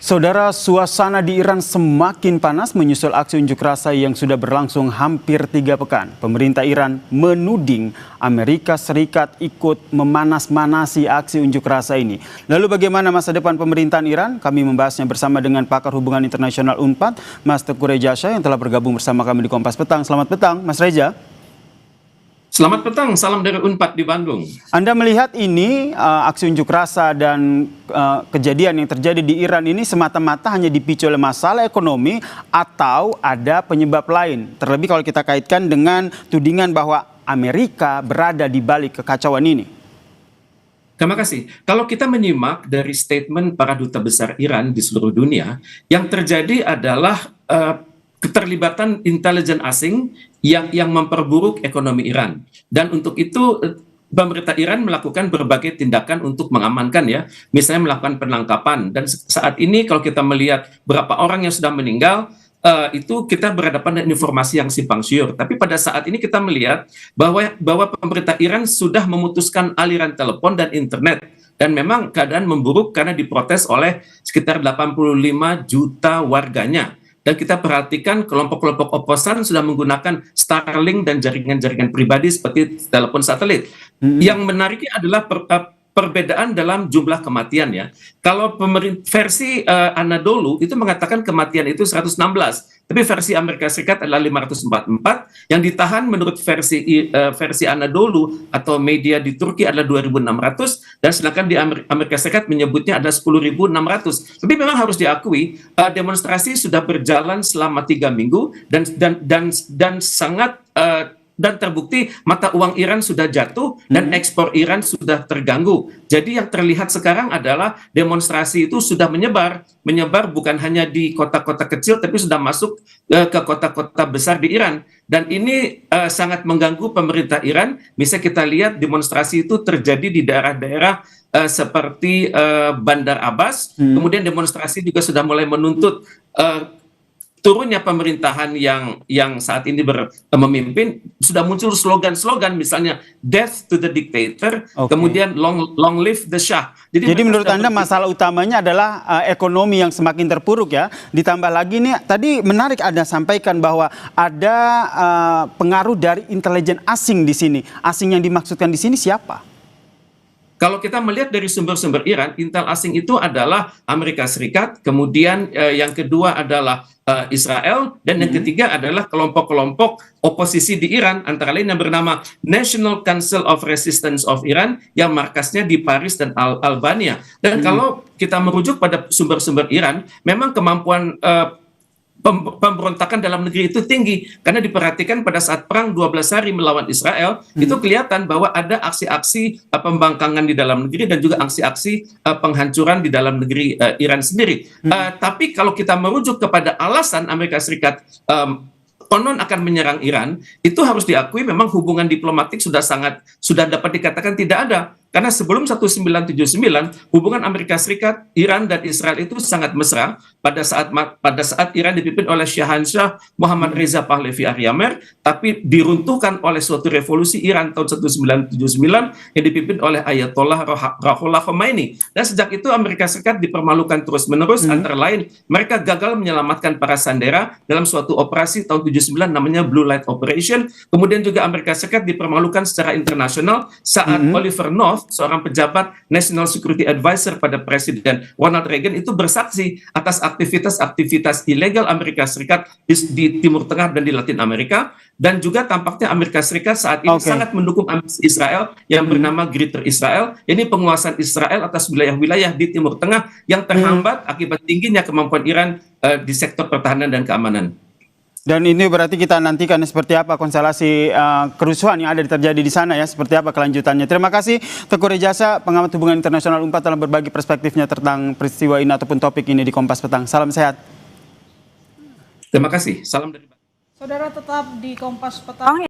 Saudara, suasana di Iran semakin panas menyusul aksi unjuk rasa yang sudah berlangsung hampir 3 pekan. Pemerintah Iran menuding Amerika Serikat ikut memanas-manasi aksi unjuk rasa ini. Lalu bagaimana masa depan pemerintahan Iran? Kami membahasnya bersama dengan pakar hubungan internasional UNPAD, Mas Teguh Rejasa yang telah bergabung bersama kami di Kompas Petang. Selamat petang, Mas Reja. Selamat petang, salam dari UNPAD di Bandung. Anda melihat ini aksi unjuk rasa dan kejadian yang terjadi di Iran ini semata-mata hanya dipicu oleh masalah ekonomi atau ada penyebab lain? Terlebih kalau kita kaitkan dengan tudingan bahwa Amerika berada di balik kekacauan ini. Terima kasih. Kalau kita menyimak dari statement para duta besar Iran di seluruh dunia, yang terjadi adalah keterlibatan intelijen asing yang memperburuk ekonomi Iran. Dan untuk itu pemerintah Iran melakukan berbagai tindakan untuk mengamankan ya, misalnya melakukan penangkapan. Dan saat ini kalau kita melihat berapa orang yang sudah meninggal, itu kita berhadapan dengan informasi yang simpang siur. Tapi pada saat ini kita melihat bahwa pemerintah Iran sudah memutuskan aliran telepon dan internet. Dan memang keadaan memburuk karena diprotes oleh sekitar 85 juta warganya. Dan kita perhatikan kelompok-kelompok oposan sudah menggunakan Starlink dan jaringan-jaringan pribadi seperti telepon satelit. Yang menariknya adalah perbedaan dalam jumlah kematian ya. Kalau versi Anadolu itu mengatakan kematian itu 116, tapi versi Amerika Serikat adalah 544. Yang ditahan menurut versi Anadolu atau media di Turki adalah 2.600, dan sedangkan di Amerika Serikat menyebutnya ada 10.600. Tapi memang harus diakui demonstrasi sudah berjalan selama 3 minggu dan sangat dan terbukti mata uang Iran sudah jatuh dan ekspor Iran sudah terganggu. Jadi yang terlihat sekarang adalah demonstrasi itu sudah menyebar bukan hanya di kota-kota kecil tapi sudah masuk ke kota-kota besar di Iran. Dan ini sangat mengganggu pemerintah Iran. Misalnya kita lihat demonstrasi itu terjadi di daerah-daerah seperti Bandar Abbas. Kemudian demonstrasi juga sudah mulai menuntut turunnya pemerintahan yang saat ini memimpin. Sudah muncul slogan-slogan misalnya death to the dictator, kemudian long live the Shah. Jadi menurut Anda masalah utamanya adalah ekonomi yang semakin terpuruk ya. Ditambah lagi nih tadi menarik Anda sampaikan bahwa ada pengaruh dari intelijen asing di sini. Asing yang dimaksudkan di sini siapa? Kalau kita melihat dari sumber-sumber Iran, intel asing itu adalah Amerika Serikat, kemudian yang kedua adalah Israel, dan yang ketiga adalah kelompok-kelompok oposisi di Iran, antara lain yang bernama National Council of Resistance of Iran yang markasnya di Paris dan Albania. Dan kalau kita merujuk pada sumber-sumber Iran, memang kemampuan pemberontakan dalam negeri itu tinggi, karena diperhatikan pada saat perang 12 hari melawan Israel itu kelihatan bahwa ada aksi-aksi pembangkangan di dalam negeri dan juga aksi-aksi penghancuran di dalam negeri Iran sendiri. Tapi kalau kita merujuk kepada alasan Amerika Serikat konon akan menyerang Iran, itu harus diakui memang hubungan diplomatik sudah dapat dikatakan tidak ada. Karena sebelum 1979, hubungan Amerika Serikat, Iran, dan Israel itu sangat mesra pada saat Iran dipimpin oleh Syahansyah Muhammad Reza Pahlavi Aryamer, tapi diruntuhkan oleh suatu revolusi Iran tahun 1979 yang dipimpin oleh Ayatollah Ruhollah Khomeini. Dan sejak itu Amerika Serikat dipermalukan terus-menerus, antara lain mereka gagal menyelamatkan para sandera dalam suatu operasi tahun 79 namanya Blue Light Operation. Kemudian juga Amerika Serikat dipermalukan secara internasional saat Oliver North, seorang pejabat National Security Advisor pada Presiden Ronald Reagan, itu bersaksi atas aktivitas ilegal Amerika Serikat di Timur Tengah dan di Latin Amerika. Dan juga tampaknya Amerika Serikat saat ini sangat mendukung ambisi Israel yang bernama Greater Israel. Ini penguasaan Israel atas wilayah-wilayah di Timur Tengah yang terhambat akibat tingginya kemampuan Iran di sektor pertahanan dan keamanan. Dan ini berarti kita nantikan seperti apa konstelasi kerusuhan yang ada terjadi di sana ya, seperti apa kelanjutannya. Terima kasih Teguh Rejasa, pengamat hubungan internasional UNPAD, telah berbagi perspektifnya tentang peristiwa ini ataupun topik ini di Kompas Petang. Salam sehat. Terima kasih. Salam dari Saudara tetap di Kompas Petang.